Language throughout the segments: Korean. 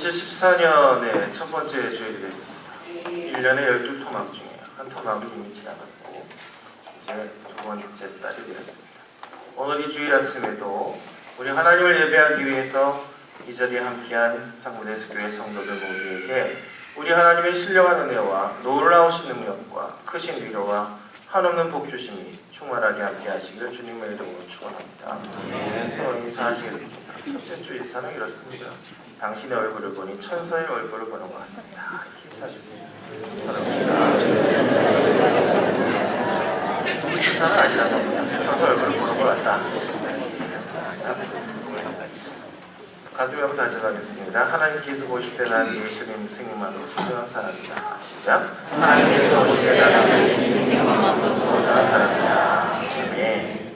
2014년에 첫 번째 주일이 됐습니다. 1년에 12토막 중에 한 토막이 이미 지나갔고 이제 두 번째 달이 되었습니다. 오늘 이 주일 아침에도 우리 하나님을 예배하기 위해서 이 자리에 함께한 상무대에서 교회 성도들 모두에게 우리 하나님의 신령한 은혜와 놀라우신 능력과 크신 위로와 한없는 복 주심이 충만하게 함께 하시기를 주님의 이름으로 축원합니다. 서로 인사하시겠습니다. 첫째 주 인사는 이렇습니다. 당신의 얼굴을 보니 천사의 얼굴을 보는 것 같습니다. 인사하겠습니다. 천사는 아니라고 합니다. 천사 얼굴을 보는 것 같다. 가슴에 한번 다시 하겠습니다. 하나님께서 보실 때 난 예수님 생명만으로 소중한 사람이다. 시작. 하나님께서 보실 때 나는 예수님 생명만으로 소중한 사람이다. 아멘.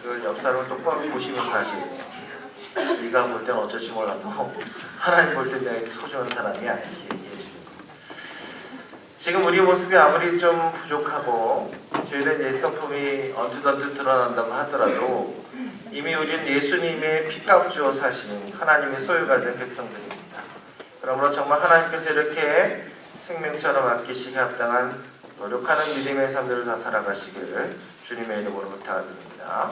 이걸 역사를 똑바로 보시면서 하시겠네요. 네가 볼 때는 어쩔지 몰라도 하나님 볼 때 내가 소중한 사람이야. 이렇게 얘기해 주는 거. 지금 우리 모습이 아무리 좀 부족하고 죄된 옛성품이 언뜻언뜻 드러난다고 하더라도 이미 우리는 예수님의 피값 주어 사신 하나님의 소유가 된 백성들입니다. 그러므로 정말 하나님께서 이렇게 생명처럼 아끼시기 합당한 노력하는 믿음의 삶들을 다 살아가시기를 주님의 이름으로 부탁드립니다.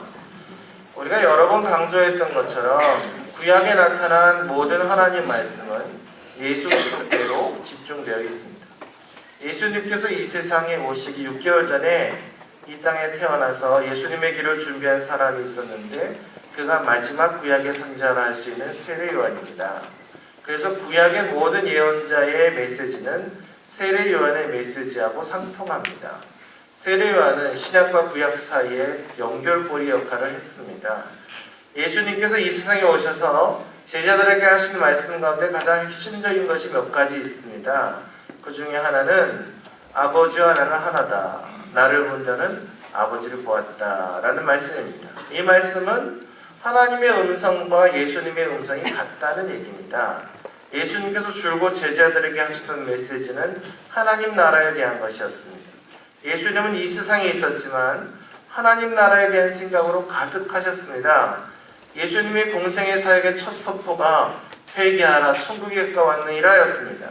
우리가 여러 번 강조했던 것처럼 구약에 나타난 모든 하나님 말씀은 예수 그리스도로 집중되어 있습니다. 예수님께서 이 세상에 오시기 6개월 전에 이 땅에 태어나서 예수님의 길을 준비한 사람이 있었는데 그가 마지막 구약의 선자라 할 수 있는 세례 요한입니다. 그래서 구약의 모든 예언자의 메시지는 세례 요한의 메시지하고 상통합니다. 세례 요한은 신약과 구약 사이에 연결고리 역할을 했습니다. 예수님께서 이 세상에 오셔서 제자들에게 하신 말씀 가운데 가장 핵심적인 것이 몇 가지 있습니다. 그 중에 하나는 아버지와 나는 하나다. 나를 본 자는 아버지를 보았다 라는 말씀입니다. 이 말씀은 하나님의 음성과 예수님의 음성이 같다는 얘기입니다. 예수님께서 줄곧 제자들에게 하시던 메시지는 하나님 나라에 대한 것이었습니다. 예수님은 이 세상에 있었지만 하나님 나라에 대한 생각으로 가득하셨습니다. 예수님의 공생의 사역의 첫 선포가 회개하라 천국에 가까웠느니라 였습니다.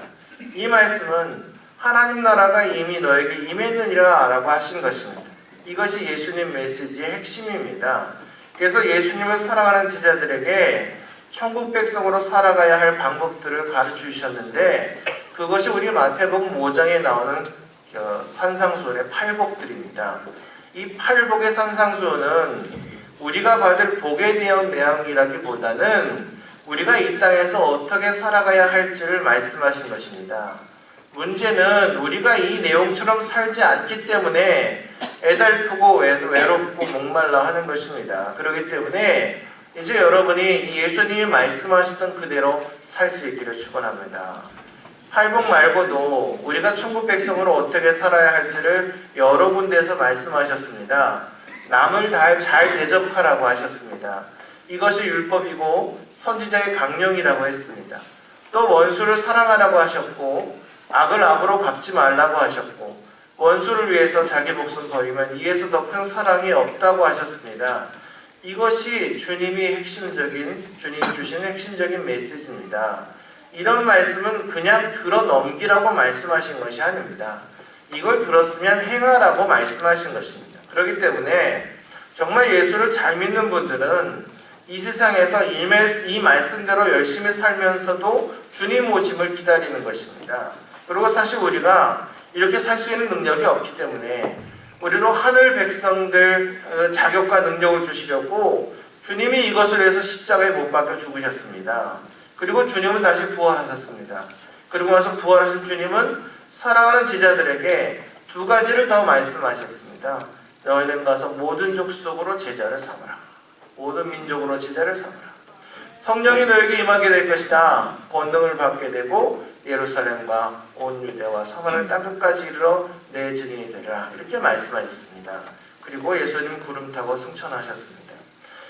이 말씀은 하나님 나라가 이미 너에게 임했느니라 라고 하신 것입니다. 이것이 예수님 메시지의 핵심입니다. 그래서 예수님을 사랑하는 제자들에게 천국 백성으로 살아가야 할 방법들을 가르쳐 주셨는데 그것이 우리 마태복음 5장에 나오는 산상수훈의 팔복들입니다. 이 팔복의 산상수훈은 우리가 받을 복에 대한 내용이라기보다는 우리가 이 땅에서 어떻게 살아가야 할지를 말씀하신 것입니다. 문제는 우리가 이 내용처럼 살지 않기 때문에 애달프고 외롭고 목말라 하는 것입니다. 그렇기 때문에 이제 여러분이 예수님이 말씀하셨던 그대로 살 수 있기를 축원합니다. 팔복 말고도 우리가 천국 백성으로 어떻게 살아야 할지를 여러 군데에서 말씀하셨습니다. 남을 잘 대접하라고 하셨습니다. 이것이 율법이고 선지자의 강령이라고 했습니다. 또 원수를 사랑하라고 하셨고 악을 악으로 갚지 말라고 하셨고 원수를 위해서 자기 목숨 버리면 이에서 더 큰 사랑이 없다고 하셨습니다. 이것이 주님이 주님 주신 핵심적인 메시지입니다. 이런 말씀은 그냥 들어 넘기라고 말씀하신 것이 아닙니다. 이걸 들었으면 행하라고 말씀하신 것입니다. 그렇기 때문에 정말 예수를 잘 믿는 분들은 이 세상에서 이 말씀대로 열심히 살면서도 주님 오심을 기다리는 것입니다. 그리고 사실 우리가 이렇게 살 수 있는 능력이 없기 때문에 우리로 하늘 백성들 자격과 능력을 주시려고 주님이 이것을 위해서 십자가에 못 박혀 죽으셨습니다. 그리고 주님은 다시 부활하셨습니다. 그리고 나서 부활하신 주님은 사랑하는 제자들에게 두 가지를 더 말씀하셨습니다. 너희는 가서 모든 족속으로 제자를 삼으라. 모든 민족으로 제자를 삼으라. 성령이 너에게 임하게 될 것이다. 권능을 받게 되고 예루살렘과 온 유대와 서만을 땅끝까지 이르러 내 증인이 되리라. 이렇게 말씀하셨습니다. 그리고 예수님 구름 타고 승천하셨습니다.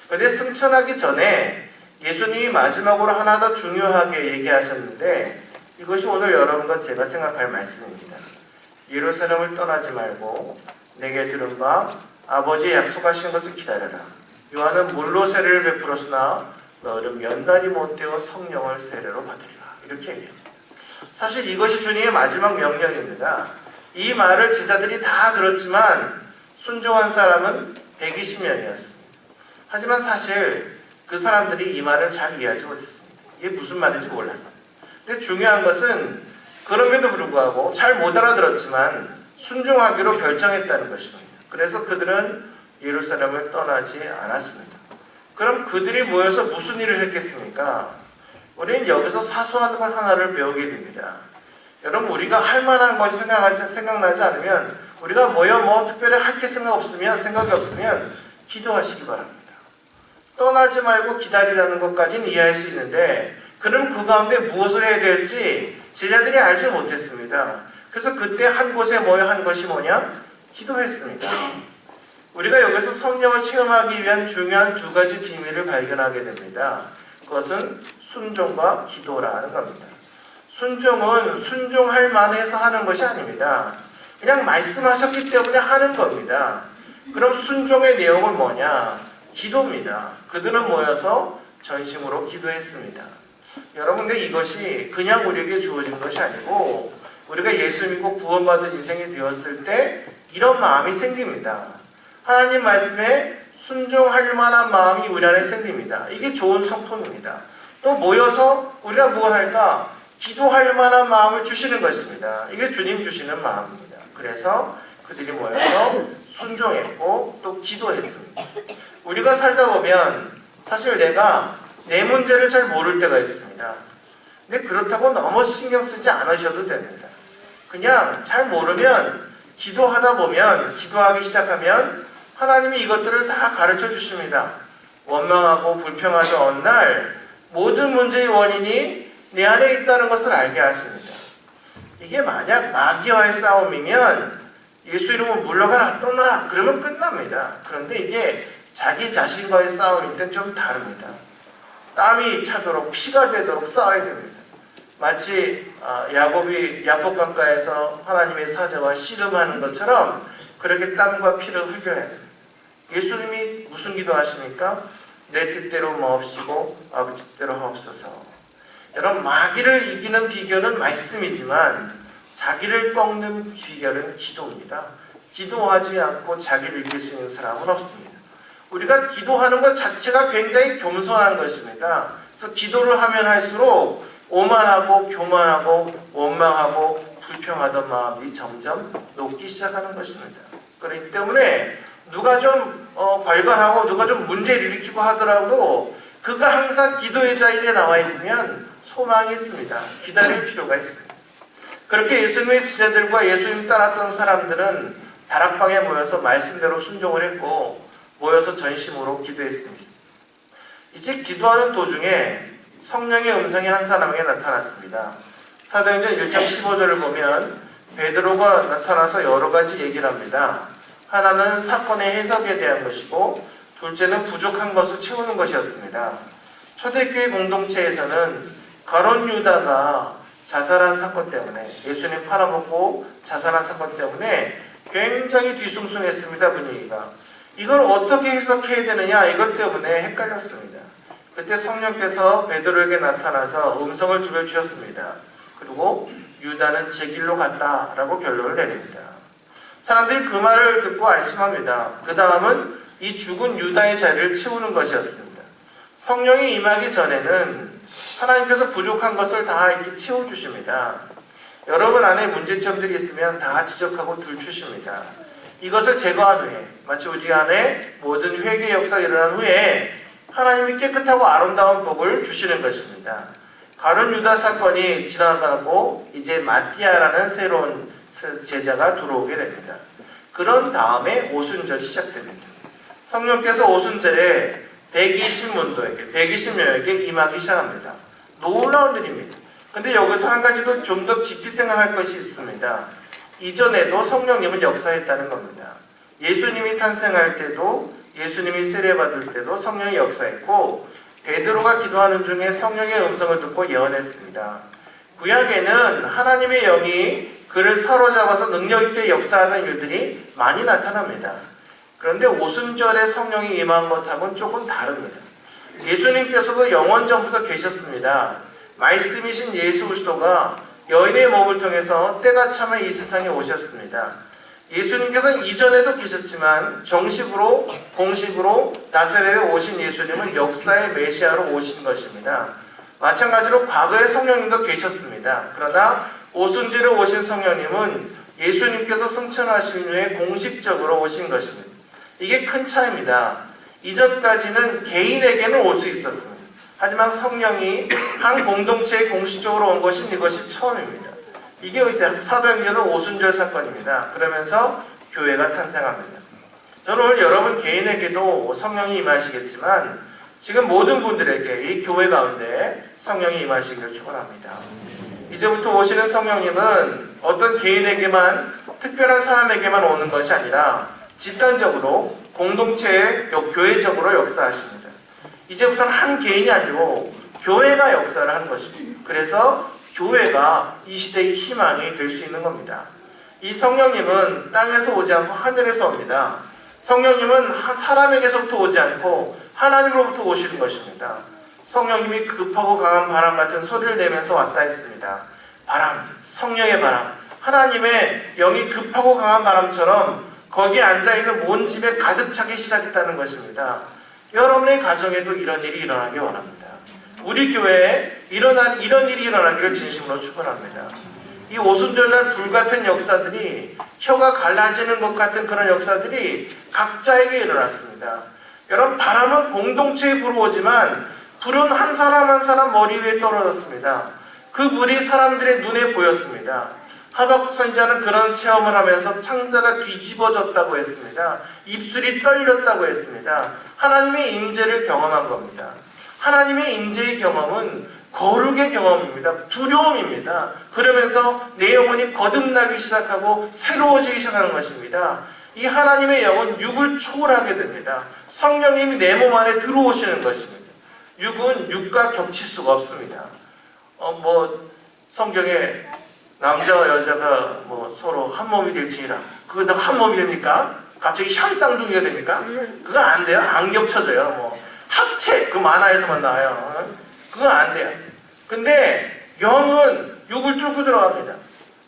그런데 승천하기 전에 예수님이 마지막으로 하나 더 중요하게 얘기하셨는데 이것이 오늘 여러분과 제가 생각할 말씀입니다. 예루살렘을 떠나지 말고 내게 들은 바 아버지의 약속하신 것을 기다려라. 요한은 물로 세례를 베풀었으나 너희는 면단이 못되어 성령을 세례로 받으리라. 이렇게 얘기합니다. 사실 이것이 주님의 마지막 명령입니다. 이 말을 제자들이 다 들었지만 순종한 사람은 120명이었습니다. 하지만 사실 그 사람들이 이 말을 잘 이해하지 못했습니다. 이게 무슨 말인지 몰랐어요. 근데 중요한 것은 그럼에도 불구하고 잘 못 알아들었지만 순종하기로 결정했다는 것입니다. 그래서 그들은 예루살렘을 떠나지 않았습니다. 그럼 그들이 모여서 무슨 일을 했겠습니까? 우리는 여기서 사소한 것 하나를 배우게 됩니다. 여러분, 우리가 할 만한 것이 생각나지 않으면, 우리가 모여 특별히 할 게 생각이 없으면 기도하시기 바랍니다. 떠나지 말고 기다리라는 것까지는 이해할 수 있는데, 그럼 그 가운데 무엇을 해야 될지 제자들이 알지 못했습니다. 그래서 그때 한 곳에 모여 한 것이 뭐냐? 기도했습니다. 우리가 여기서 성령을 체험하기 위한 중요한 두 가지 비밀을 발견하게 됩니다. 그것은 순종과 기도라는 겁니다. 순종은 순종할 만해서 하는 것이 아닙니다. 그냥 말씀하셨기 때문에 하는 겁니다. 그럼 순종의 내용은 뭐냐? 기도입니다. 그들은 모여서 전심으로 기도했습니다. 여러분, 근데 이것이 그냥 우리에게 주어진 것이 아니고 우리가 예수 믿고 구원받은 인생이 되었을 때 이런 마음이 생깁니다. 하나님 말씀에 순종할 만한 마음이 우리 안에 생깁니다. 이게 좋은 성품입니다. 또 모여서 우리가 무엇을 할까? 기도할 만한 마음을 주시는 것입니다. 이게 주님 주시는 마음입니다. 그래서 그들이 모여서 순종했고 또 기도했습니다. 우리가 살다 보면 사실 내가 내 문제를 잘 모를 때가 있습니다. 근데 그렇다고 너무 신경 쓰지 않으셔도 됩니다. 그냥 잘 모르면 기도하다 보면, 기도하기 시작하면 하나님이 이것들을 다 가르쳐 주십니다. 원망하고 불평하던 어느 날 모든 문제의 원인이 내 안에 있다는 것을 알게 하십니다. 이게 만약 마귀와의 싸움이면 예수 이름으로 물러가라, 떠나라 그러면 끝납니다. 그런데 이게 자기 자신과의 싸움일 땐 좀 다릅니다. 땀이 차도록 피가 되도록 싸워야 됩니다. 마치 야곱이 야복강가에서 하나님의 사자와 씨름하는 것처럼 그렇게 땀과 피를 흘려야 됩니다. 예수님이 무슨 기도하십니까? 내 뜻대로 마옵시고 아버지 뜻대로 하옵소서. 여러분, 마귀를 이기는 비결은 말씀이지만 자기를 꺾는 비결은 기도입니다. 기도하지 않고 자기를 이길 수 있는 사람은 없습니다. 우리가 기도하는 것 자체가 굉장히 겸손한 것입니다. 그래서 기도를 하면 할수록 오만하고 교만하고 원망하고 불평하던 마음이 점점 녹기 시작하는 것입니다. 그렇기 때문에 누가 좀 발견하고 누가 좀 문제를 일으키고 하더라도 그가 항상 기도의 자리에 나와 있으면 소망이 있습니다. 기다릴 필요가 있습니다. 그렇게 예수님의 제자들과 예수님 따랐던 사람들은 다락방에 모여서 말씀대로 순종을 했고 모여서 전심으로 기도했습니다. 이제 기도하는 도중에 성령의 음성이 한 사람에게 나타났습니다. 사도행전 1장 15절을 보면 베드로가 나타나서 여러 가지 얘기를 합니다. 하나는 사건의 해석에 대한 것이고 둘째는 부족한 것을 채우는 것이었습니다. 초대교회 공동체에서는 가룟 유다가 자살한 사건 때문에, 예수님 팔아먹고 자살한 사건 때문에 굉장히 뒤숭숭했습니다. 분위기가. 이걸 어떻게 해석해야 되느냐, 이것 때문에 헷갈렸습니다. 그때 성령께서 베드로에게 나타나서 음성을 들려주셨습니다. 그리고 유다는 제 길로 갔다라고 결론을 내립니다. 사람들이 그 말을 듣고 안심합니다. 그 다음은 이 죽은 유다의 자리를 채우는 것이었습니다. 성령이 임하기 전에는 하나님께서 부족한 것을 다 이렇게 채워주십니다. 여러분 안에 문제점들이 있으면 다 지적하고 들추십니다. 이것을 제거한 후에, 마치 우리 안에 모든 회개 역사가 일어난 후에 하나님이 깨끗하고 아름다운 복을 주시는 것입니다. 가룟 유다 사건이 지나가고 이제 마띠아라는 새로운 제자가 들어오게 됩니다. 그런 다음에 오순절이 시작됩니다. 성령께서 오순절에 120명에게 임하기 시작합니다. 놀라운 일입니다. 근데 여기서 한 가지도 좀 더 깊이 생각할 것이 있습니다. 이전에도 성령님은 역사했다는 겁니다. 예수님이 탄생할 때도, 예수님이 세례받을 때도 성령이 역사했고, 베드로가 기도하는 중에 성령의 음성을 듣고 예언했습니다. 구약에는 하나님의 영이 그를 사로잡아서 능력 있게 역사하는 일들이 많이 나타납니다. 그런데 오순절에 성령이 임한 것하고는 조금 다릅니다. 예수님께서도 영원 전부터 계셨습니다. 말씀이신 예수 그리스도가 여인의 몸을 통해서 때가 참에 이 세상에 오셨습니다. 예수님께서는 이전에도 계셨지만 정식으로 공식으로 나사렛에 오신 예수님은 역사의 메시아로 오신 것입니다. 마찬가지로 과거에 성령님도 계셨습니다. 그러나 오순절에 오신 성령님은 예수님께서 승천하신 후에 공식적으로 오신 것입니다. 이게 큰 차이입니다. 이전까지는 개인에게는 올 수 있었습니다. 하지만 성령이 한 공동체에 공식적으로 온 것은 이것이 처음입니다. 이게 사도행전은 오순절 사건입니다. 그러면서 교회가 탄생합니다. 저는 오늘 여러분 개인에게도 성령이 임하시겠지만 지금 모든 분들에게 이 교회 가운데 성령이 임하시기를 축원합니다. 이제부터 오시는 성령님은 어떤 개인에게만 특별한 사람에게만 오는 것이 아니라 집단적으로 공동체에 교회적으로 역사하십니다. 이제부터는 한 개인이 아니고 교회가 역사를 하는 것입니다. 그래서 교회가 이 시대의 희망이 될 수 있는 겁니다. 이 성령님은 땅에서 오지 않고 하늘에서 옵니다. 성령님은 한 사람에게서부터 오지 않고 하나님으로부터 오시는 것입니다. 성령님이 급하고 강한 바람 같은 소리를 내면서 왔다 했습니다. 바람, 성령의 바람, 하나님의 영이 급하고 강한 바람처럼 거기에 앉아있는 온 집에 가득 차기 시작했다는 것입니다. 여러분의 가정에도 이런 일이 일어나기 원합니다. 우리 교회에 이런 일이 일어나기를 진심으로 축원합니다. 이 오순절날 불같은 역사들이 혀가 갈라지는 것 같은 그런 역사들이 각자에게 일어났습니다. 여러분, 바람은 공동체에 불어오지만 불은 한 사람 한 사람 머리 위에 떨어졌습니다. 그 불이 사람들의 눈에 보였습니다. 하박국 선지자는 그런 체험을 하면서 창자가 뒤집어졌다고 했습니다. 입술이 떨렸다고 했습니다. 하나님의 임재를 경험한 겁니다. 하나님의 임재의 경험은 거룩의 경험입니다. 두려움입니다. 그러면서 내 영혼이 거듭나기 시작하고 새로워지기 시작하는 것입니다. 이 하나님의 영은 육을 초월하게 됩니다. 성령님이 내 몸 안에 들어오시는 것입니다. 육은 육과 겹칠 수가 없습니다. 성경에 남자와 여자가 서로 한 몸이 될지니라. 그거 한 몸이 됩니까? 갑자기 쌍둥이가 됩니까? 그거 안 돼요. 안 겹쳐져요. 합체, 그 만화에서만 나와요. 그거 안 돼요. 근데 영은 육을 뚫고 들어갑니다.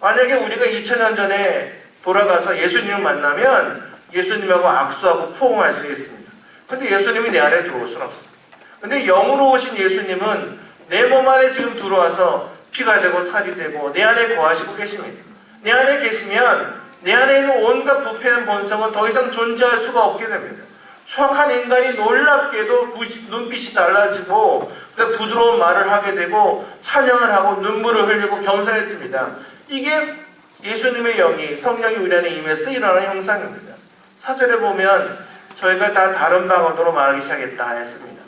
만약에 우리가 2000년 전에 돌아가서 예수님을 만나면 예수님하고 악수하고 포옹할 수 있습니다. 근데 예수님이 내 안에 들어올 수는 없습니다. 근데 영으로 오신 예수님은 내 몸 안에 지금 들어와서 피가 되고 살이 되고 내 안에 거하시고 계십니다. 내 안에 계시면 내 안에 있는 온갖 부패한 본성은 더 이상 존재할 수가 없게 됩니다. 추악한 인간이 놀랍게도 눈빛이 달라지고 부드러운 말을 하게 되고 찬양을 하고 눈물을 흘리고 겸손해집니다. 이게 예수님의 영이 성령이 우리 안에 임했을 때 일어나는 형상입니다. 사절에 보면 저희가 다 다른 방언으로 말하기 시작했다 했습니다.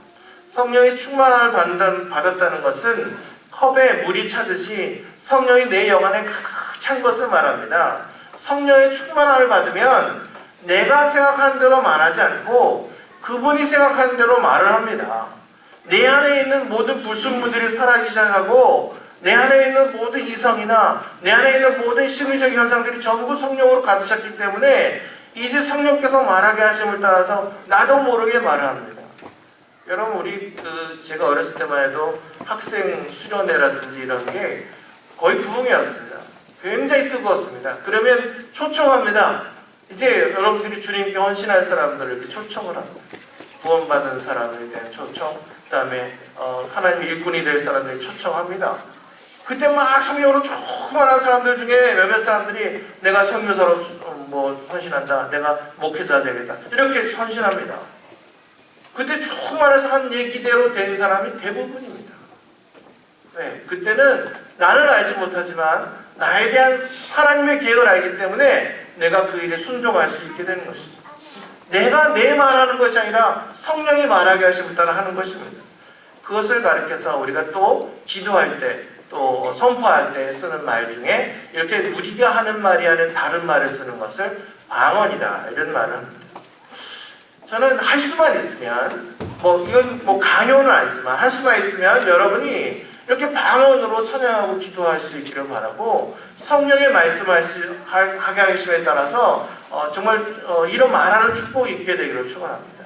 성령의 충만함을 받았다는 것은 컵에 물이 차듯이 성령이 내 영 안에 가득 찬 것을 말합니다. 성령의 충만함을 받으면 내가 생각하는 대로 말하지 않고 그분이 생각하는 대로 말을 합니다. 내 안에 있는 모든 불순물들이 사라지기 시작하고 내 안에 있는 모든 이성이나 내 안에 있는 모든 심리적 현상들이 전부 성령으로 가득 찼기 때문에 이제 성령께서 말하게 하심을 따라서 나도 모르게 말을 합니다. 여러분, 우리 제가 어렸을 때만 해도 학생 수련회라든지 이런 게 거의 부흥이었습니다. 굉장히 뜨거웠습니다. 그러면 초청합니다. 이제 여러분들이 주님께 헌신할 사람들을 이렇게 초청을 합니다. 구원받은 사람에 대한 초청, 그 다음에 하나님 일꾼이 될 사람들이 초청합니다. 그때 막 성령으로 조그만한 사람들 중에 몇몇 사람들이 내가 선교사로 헌신한다, 내가 목회자 되겠다, 이렇게 헌신합니다. 그때 조그만해서 한 얘기대로 된 사람이 대부분입니다. 네, 그때는 나는 알지 못하지만 나에 대한 하나님의 계획을 알기 때문에 내가 그 일에 순종할 수 있게 되는 것입니다. 내가 내 말하는 것이 아니라 성령이 말하게 하심을 따라 하는 것입니다. 그것을 가르쳐서 우리가 또 기도할 때, 또 선포할 때 쓰는 말 중에 이렇게 우리가 하는 말이 아닌 다른 말을 쓰는 것을 방언이다, 이런 말을 합니다. 저는 할 수만 있으면, 이건 강요는 아니지만 할 수만 있으면 여러분이 이렇게 방언으로 찬양하고 기도할 수 있기를 바라고, 성령의 말씀하게 하심에 따라서 정말 이런 말하는 축복이 있게 되기를 축원합니다.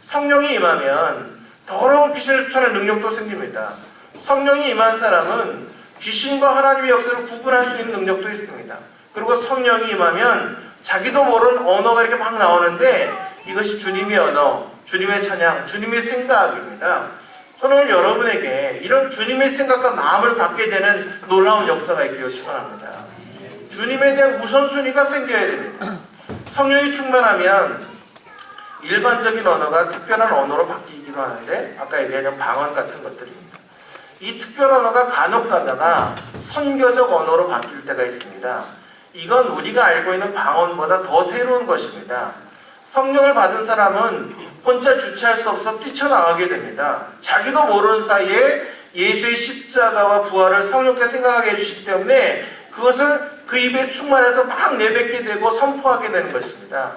성령이 임하면 더러운 귀신을 쫓아내는 능력도 생깁니다. 성령이 임한 사람은 귀신과 하나님의 역사를 구분할 수 있는 능력도 있습니다. 그리고 성령이 임하면 자기도 모르는 언어가 이렇게 막 나오는데 이것이 주님의 언어, 주님의 찬양, 주님의 생각입니다. 저는 오늘 여러분에게 이런 주님의 생각과 마음을 갖게 되는 놀라운 역사가 있기를 축원합니다. 주님에 대한 우선순위가 생겨야 됩니다. 성령이 충만하면 일반적인 언어가 특별한 언어로 바뀌기도 하는데 아까 얘기한 방언 같은 것들입니다. 이 특별 언어가 간혹 가다가 선교적 언어로 바뀔 때가 있습니다. 이건 우리가 알고 있는 방언보다 더 새로운 것입니다. 성령을 받은 사람은 혼자 주체할 수 없어 뛰쳐나가게 됩니다. 자기도 모르는 사이에 예수의 십자가와 부활을 성령께 생각하게 해주시기 때문에 그것을 그 입에 충만해서 막 내뱉게 되고 선포하게 되는 것입니다.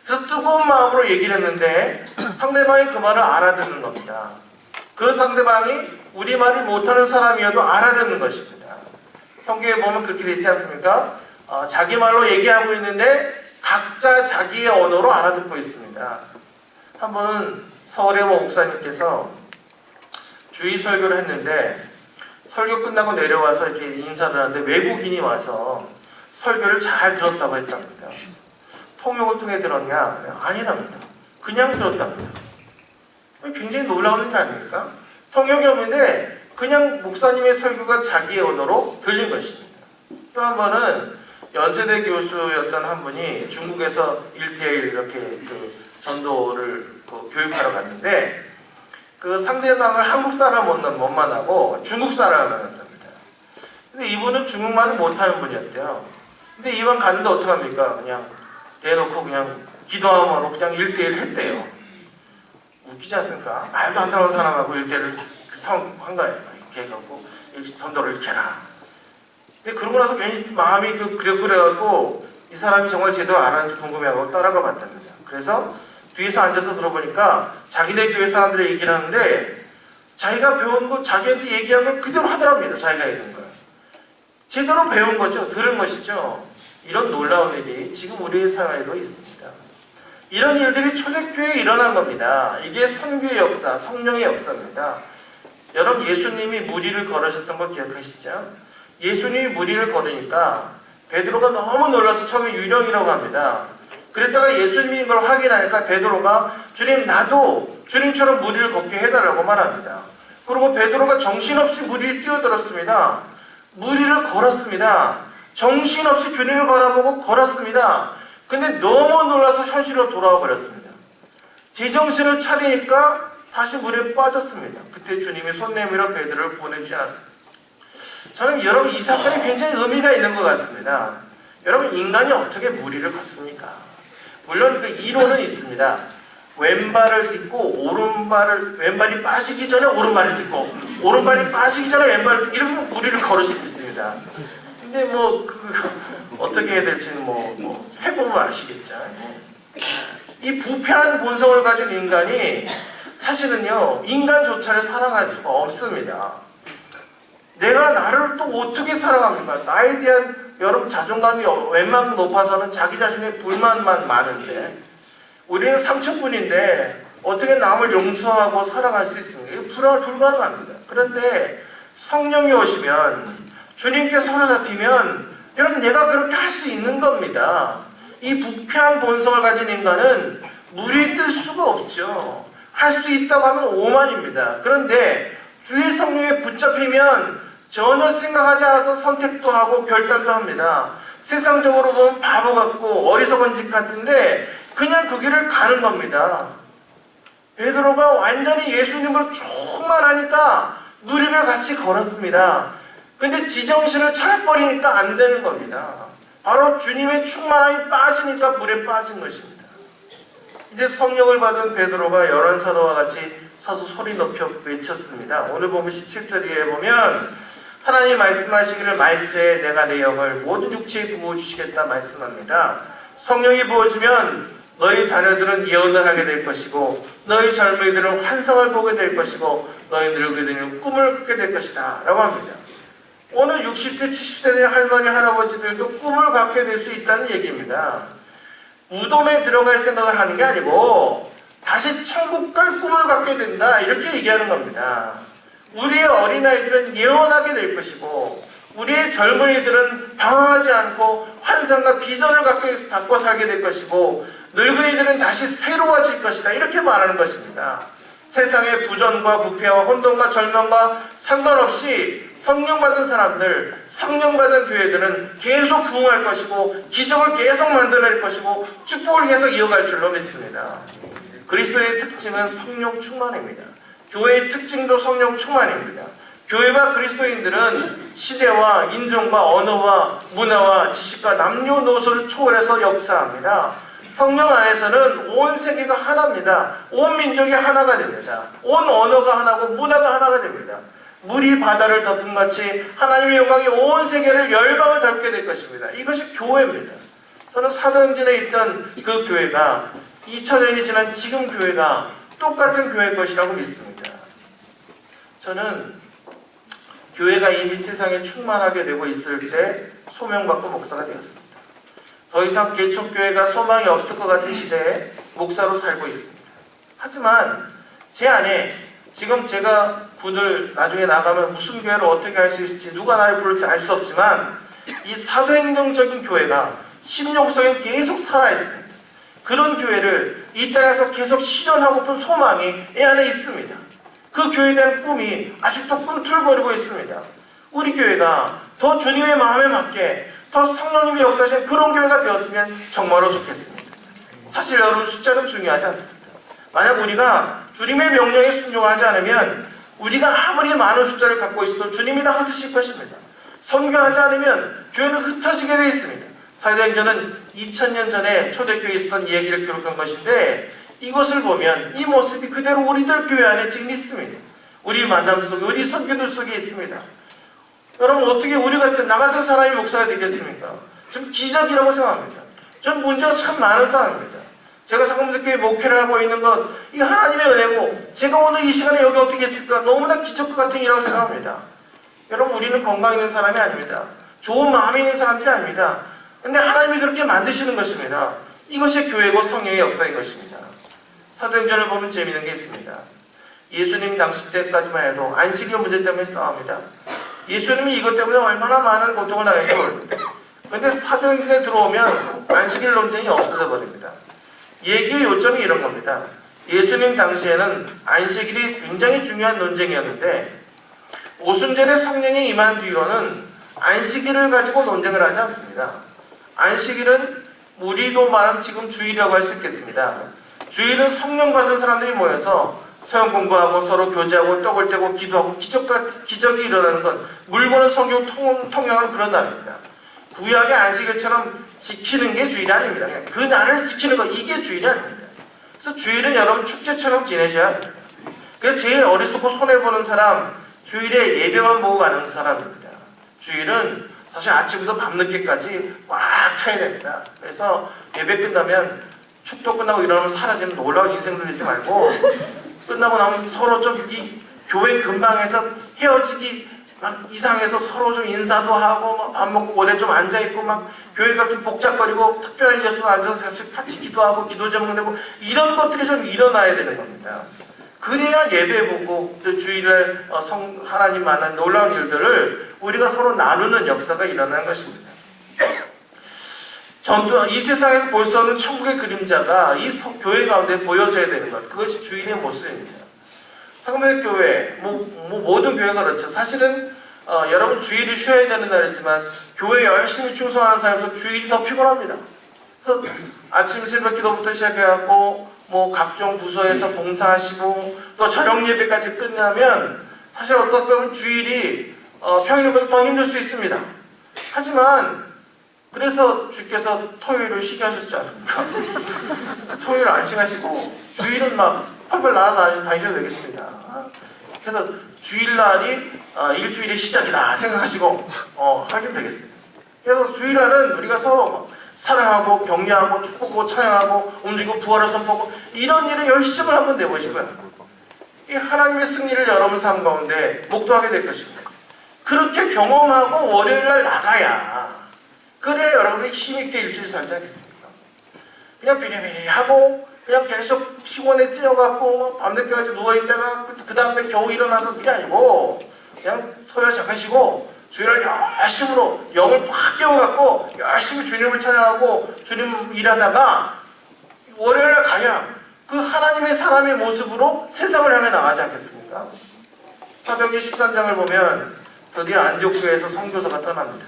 그래서 뜨거운 마음으로 얘기를 했는데 상대방이 그 말을 알아듣는 겁니다. 그 상대방이 우리말을 못하는 사람이어도 알아듣는 것입니다. 성경에 보면 그렇게 되지 않습니까? 자기 말로 얘기하고 있는데 각자 자기의 언어로 알아듣고 있습니다. 한 번은 서울의 목사님께서 주의 설교를 했는데 설교 끝나고 내려와서 이렇게 인사를 하는데 외국인이 와서 설교를 잘 들었다고 했답니다. 통역을 통해 들었냐? 아니랍니다. 그냥 들었답니다. 굉장히 놀라운 일 아닙니까? 통역이 없는데 그냥 목사님의 설교가 자기의 언어로 들린 것입니다. 또 한 번은 연세대 교수였던 한 분이 중국에서 1대1 이렇게 전도를 교육하러 갔는데 그 상대방을 한국 사람 못 만나고 중국 사람을 만났답니다. 근데 이분은 중국말을 못하는 분이었대요. 근데 이번 갔는데 어떡합니까? 그냥 대놓고 그냥 기도함으로 그냥 1대1 했대요. 웃기지 않습니까? 말도 안 되는 사람하고 1대1을 한 거예요. 이렇게 해갖고 선도를 이렇게 해라. 근데 그러고 나서 괜히 마음이 그래갖고 이 사람이 정말 제대로 알았는지 궁금해하고 따라가 봤답니다. 그래서 뒤에서 앉아서 들어보니까 자기네 교회 사람들이 얘기를 하는데 자기가 배운 거 자기한테 얘기한 걸 그대로 하더랍니다. 자기가 얘기한 걸 제대로 배운 거죠. 들은 것이죠. 이런 놀라운 일이 지금 우리의 사회에도 있습니다. 이런 일들이 초대교회에 일어난 겁니다. 이게 선교의 역사, 성령의 역사입니다. 여러분 예수님이 무리를 걸으셨던 거 기억하시죠? 예수님이 무리를 걸으니까 베드로가 너무 놀라서 처음에 유령이라고 합니다. 그랬다가 예수님이 이걸 확인하니까 베드로가 주님 나도 주님처럼 무리를 걷게 해달라고 말합니다. 그리고 베드로가 정신없이 무리를 뛰어들었습니다. 무리를 걸었습니다. 정신없이 주님을 바라보고 걸었습니다. 근데 너무 놀라서 현실로 돌아와 버렸습니다. 제정신을 차리니까 다시 물에 빠졌습니다. 그때 주님이 손 내밀어 베드로를 보내주지 않았습니다. 저는 여러분 이 사건이 굉장히 의미가 있는 것 같습니다. 여러분 인간이 어떻게 무리를 걷습니까? 물론 그 이론은 있습니다. 왼발을 딛고 왼발이 빠지기 전에 오른발을 딛고 오른발이 빠지기 전에 왼발을 딛고 이러면 무리를 걸을 수 있습니다. 근데 어떻게 해야 될지는 해보면 아시겠죠. 이 부패한 본성을 가진 인간이 사실은요 인간조차를 사랑할 수가 없습니다. 내가 나를 또 어떻게 사랑합니까? 나에 대한 여러분 자존감이 웬만큼 높아서는 자기 자신의 불만만 많은데 우리는 상처뿐인데 어떻게 남을 용서하고 사랑할 수 있습니까? 이거 불가능합니다. 그런데 성령이 오시면 주님께 사로잡히면 여러분 내가 그렇게 할 수 있는 겁니다. 이 부패한 본성을 가진 인간은 물이 뜰 수가 없죠. 할 수 있다고 하면 오만입니다. 그런데 주의 성령에 붙잡히면 전혀 생각하지 않아도 선택도 하고 결단도 합니다. 세상적으로 보면 바보 같고 어리석은 짓 같은데 그냥 그 길을 가는 겁니다. 베드로가 완전히 예수님으로 충만하니까 무리를 같이 걸었습니다. 근데 지정신을 차려버리니까 안 되는 겁니다. 바로 주님의 충만함이 빠지니까 물에 빠진 것입니다. 이제 성령을 받은 베드로가 열한 사도와 같이 서서 소리 높여 외쳤습니다. 오늘 보면 17절에 보면 하나님 말씀하시기를 말세에 내가 내 영을 모든 육체에 부어주시겠다 말씀합니다. 성령이 부어주면 너희 자녀들은 예언을 하게 될 것이고 너희 젊은이들은 환상을 보게 될 것이고 너희 늙은이들은 꿈을 꾸게 될 것이다 라고 합니다. 오늘 60세, 70세 된 할머니, 할아버지들도 꿈을 갖게 될 수 있다는 얘기입니다. 무덤에 들어갈 생각을 하는 게 아니고 다시 천국 갈 꿈을 갖게 된다. 이렇게 얘기하는 겁니다. 우리의 어린아이들은 예언하게 될 것이고 우리의 젊은이들은 방황하지 않고 환상과 비전을 갖고 살게 될 것이고 늙은이들은 다시 새로워질 것이다. 이렇게 말하는 것입니다. 세상의 부전과 부패와 혼돈과 절망과 상관없이 성령 받은 사람들, 성령 받은 교회들은 계속 부흥할 것이고 기적을 계속 만들어낼 것이고 축복을 계속 이어갈 줄로 믿습니다. 그리스도의 특징은 성령 충만입니다. 교회의 특징도 성령 충만입니다. 교회와 그리스도인들은 시대와 인종과 언어와 문화와 지식과 남녀노소를 초월해서 역사합니다. 성령 안에서는 온 세계가 하나입니다. 온 민족이 하나가 됩니다. 온 언어가 하나고 문화가 하나가 됩니다. 물이 바다를 덮은 같이 하나님의 영광이 온 세계를 열방을 덮게 될 것입니다. 이것이 교회입니다. 저는 사도행전에 있던 그 교회가 2000년이 지난 지금 교회가 똑같은 교회일 것이라고 믿습니다. 저는 교회가 이미 세상에 충만하게 되고 있을 때 소명받고 목사가 되었습니다. 더 이상 개척교회가 소망이 없을 것 같은 시대에 목사로 살고 있습니다. 하지만 제 안에 지금 제가 군을 나중에 나가면 무슨 교회를 어떻게 할 수 있을지 누가 나를 부를지 알 수 없지만 이 사도행정적인 교회가 심령 속에 계속 살아있습니다. 그런 교회를 이 땅에서 계속 실현하고픈 소망이 이 안에 있습니다. 그 교회에 대한 꿈이 아직도 꿈틀거리고 있습니다. 우리 교회가 더 주님의 마음에 맞게 더 성령님의 역사하신 그런 교회가 되었으면 정말로 좋겠습니다. 사실 여러분 숫자는 중요하지 않습니다. 만약 우리가 주님의 명령에 순종하지 않으면 우리가 아무리 많은 숫자를 갖고 있어도 주님이 다 흩으실 것입니다. 선교하지 않으면 교회는 흩어지게 되어 있습니다. 사도행전은 2000년 전에 초대교회에 있었던 이야기를 기록한 것인데 이것을 보면 이 모습이 그대로 우리들 교회 안에 지금 있습니다. 우리 만남 속에 우리 선교들 속에 있습니다. 여러분 어떻게 우리 같은 나 같은 사람이 목사가 되겠습니까? 좀 기적이라고 생각합니다. 전 문제가 참 많은 사람입니다. 제가 상금대교회 목회를 하고 있는 것 이게 하나님의 은혜고 제가 오늘 이 시간에 여기 어떻게 있을까 너무나 기적과 같은 일이라고 생각합니다. 여러분 우리는 건강 있는 사람이 아닙니다. 좋은 마음이 있는 사람들이 아닙니다. 근데 하나님이 그렇게 만드시는 것입니다. 이것이 교회고 성령의 역사인 것입니다. 사도행전을 보면 재미있는 게 있습니다. 예수님 당시 때까지만 해도 안식일 문제 때문에 싸웁니다. 예수님이 이것 때문에 얼마나 많은 고통을 당했는지 모릅니다. 그런데 사도행전에 들어오면 안식일 논쟁이 없어져 버립니다. 얘기의 요점이 이런 겁니다. 예수님 당시에는 안식일이 굉장히 중요한 논쟁이었는데 오순절에 성령이 임한 뒤로는 안식일을 가지고 논쟁을 하지 않습니다. 안식일은 우리도 말하면 지금 주일이라고 할 수 있겠습니다. 주일은 성령 받은 사람들이 모여서 서영 공부하고 서로 교제하고 떡을 떼고 기도하고 기적이 일어나는 것 물고는 성경 통용하는 그런 날입니다. 구약의 안식일처럼 지키는 게 주일이 아닙니다. 그냥 그 날을 지키는 것 이게 주일이 아닙니다. 그래서 주일은 여러분 축제처럼 지내셔야 합니다. 그래서 제일 어리석고 손해보는 사람 주일에 예배만 보고 가는 사람입니다. 주일은 사실 아침부터 밤늦게까지 꽉 차야 됩니다. 그래서 예배 끝나면 축도 끝나고 이러면 사라지는 놀라운 인생 들리지 말고 끝나고 나면 서로 좀 이 교회 근방에서 헤어지기 막 이상해서 서로 좀 인사도 하고 막 밥 먹고 오래 좀 앉아있고 막 교회가 좀 복잡거리고 특별한 데서 앉아서 같이 기도하고 기도 제목 내고 이런 것들이 좀 일어나야 되는 겁니다. 그래야 예배 보고 또 주일날 하나님 만난 놀라운 일들을 우리가 서로 나누는 역사가 일어나는 것입니다. 전도 이 세상에서 볼 수 없는 천국의 그림자가 이 교회 가운데 보여져야 되는 것 그것이 주일의 모습입니다. 상대교회 모든 교회가 그렇죠. 사실은 여러분 주일이 쉬어야 되는 날이지만 교회에 열심히 충성하는 사람에서 주일이 더 피곤합니다. 그래서 아침 새벽 기도부터 시작해갖고 각종 부서에서 봉사하시고 또 저녁 예배까지 끝나면 사실 어떻게 보면 주일이 평일보다 더 힘들 수 있습니다. 하지만 그래서 주께서 토요일을 쉬게 하셨지 않습니까? 토요일 안 쉬가시고 주일은 막 펄펄 날아다니셔도 되겠습니다. 그래서 주일날이 일주일의 시작이다 생각하시고 하시면 되겠습니다. 그래서 주일날은 우리가 서로 사랑하고 격려하고 축복하고 찬양하고 움직이고 부활을 선포하고 이런 일에 열심을 한번 내보시고요. 이 하나님의 승리를 여러분 삶 가운데 목도하게 될 것입니다. 그렇게 경험하고 월요일날 나가야 그래야 여러분이 힘있게 일주일 살지 않겠습니까? 그냥 비리비리하고 그냥 계속 피곤에 찌어갖고 밤늦게까지 누워있다가 그 다음날 겨우 일어나서 그게 아니고 그냥 소리를 잠깐시고 주일날 열심으로 영을 확 깨워갖고 열심히 주님을 찬양하고 주님 일하다가 월요일날 가야 그 하나님의 사람의 모습으로 세상을 향해 나가지 않겠습니까? 사도행전 13장을 보면 드디어 안디옥교회에서 선교사가 떠납니다.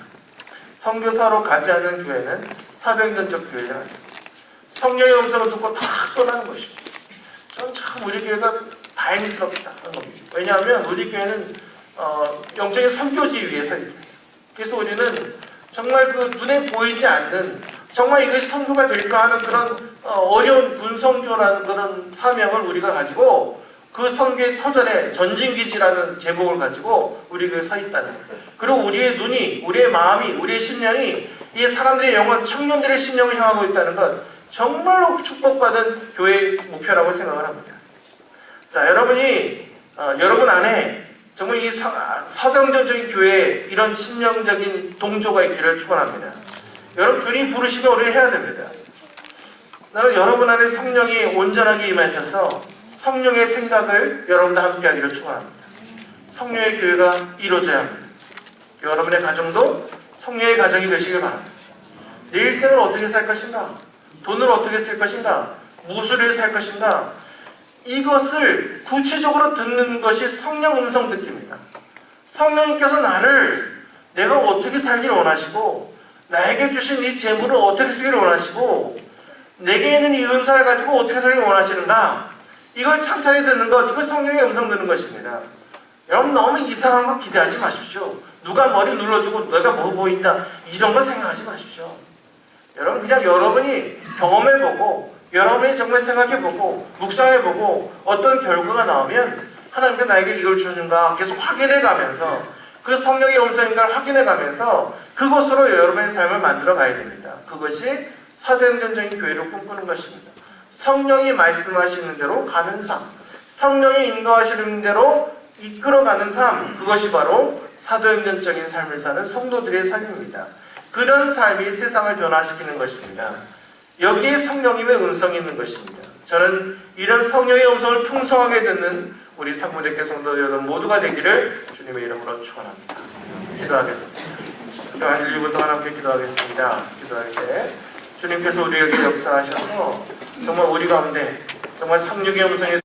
선교사로 가지 않은 교회는 사도행전적 교회가 아니에요. 성령의 음성을 듣고 다 떠나는 것입니다. 저는 참 우리 교회가 다행스럽다 하는 겁니다. 왜냐하면 우리 교회는 영적인 선교지 위에 서 있습니다. 그래서 우리는 정말 그 눈에 보이지 않는 정말 이것이 선교가 될까 하는 그런 어려운 군선교라는 그런 사명을 우리가 가지고 그 선교의 터전에 전진기지라는 제목을 가지고 우리 교회에 서 있다는 거예요. 그리고 우리의 눈이, 우리의 마음이, 우리의 심령이 이 사람들의 영혼, 청년들의 심령을 향하고 있다는 것 정말로 축복받은 교회의 목표라고 생각을 합니다. 자, 여러분이 여러분 안에 정말 이 사도행전적인 교회에 이런 심령적인 동조가 있기를 축원합니다. 여러분 주님 부르시면 우리는 해야 됩니다. 나는 여러분 안에 성령이 온전하게 임하셔서 성령의 생각을 여러분과 함께 하기를 축원합니다. 성령의 교회가 이루어져야 합니다. 여러분의 가정도 성령의 가정이 되시길 바랍니다. 내 일생을 어떻게 살 것인가? 돈을 어떻게 쓸 것인가? 무엇을 위해 살 것인가? 이것을 구체적으로 듣는 것이 성령 음성 듣기입니다. 성령님께서 나를 내가 어떻게 살기를 원하시고 나에게 주신 이 재물을 어떻게 쓰기를 원하시고 내게 있는 이 은사를 가지고 어떻게 살기를 원하시는가? 이걸 찬찬히 듣는 것, 이거 성령의 음성 듣는 것입니다. 여러분 너무 이상한 거 기대하지 마십시오. 누가 머리 눌러주고 내가 뭐 보인다 이런 거 생각하지 마십시오. 여러분 그냥 여러분이 경험해보고 여러분이 정말 생각해보고 묵상해보고 어떤 결과가 나오면 하나님께 나에게 이걸 주는가 계속 확인해가면서 그 성령의 음성인가를 확인해가면서 그것으로 여러분의 삶을 만들어 가야 됩니다. 그것이 사도행전적인 교회를 꿈꾸는 것입니다. 성령이 말씀하시는 대로 가는 삶, 성령이 인도하시는 대로 이끌어가는 삶, 그것이 바로 사도행전적인 삶을 사는 성도들의 삶입니다. 그런 삶이 세상을 변화시키는 것입니다. 여기에 성령님의 음성이 있는 것입니다. 저는 이런 성령의 음성을 풍성하게 듣는 우리 상무대교 성도 여러분 모두가 되기를 주님의 이름으로 축원합니다. 기도하겠습니다. 한 1분 동안 함께 기도하겠습니다. 기도할 때 주님께서 우리에게 역사하셔서 정말 우리 가운데 정말 성령의 음성에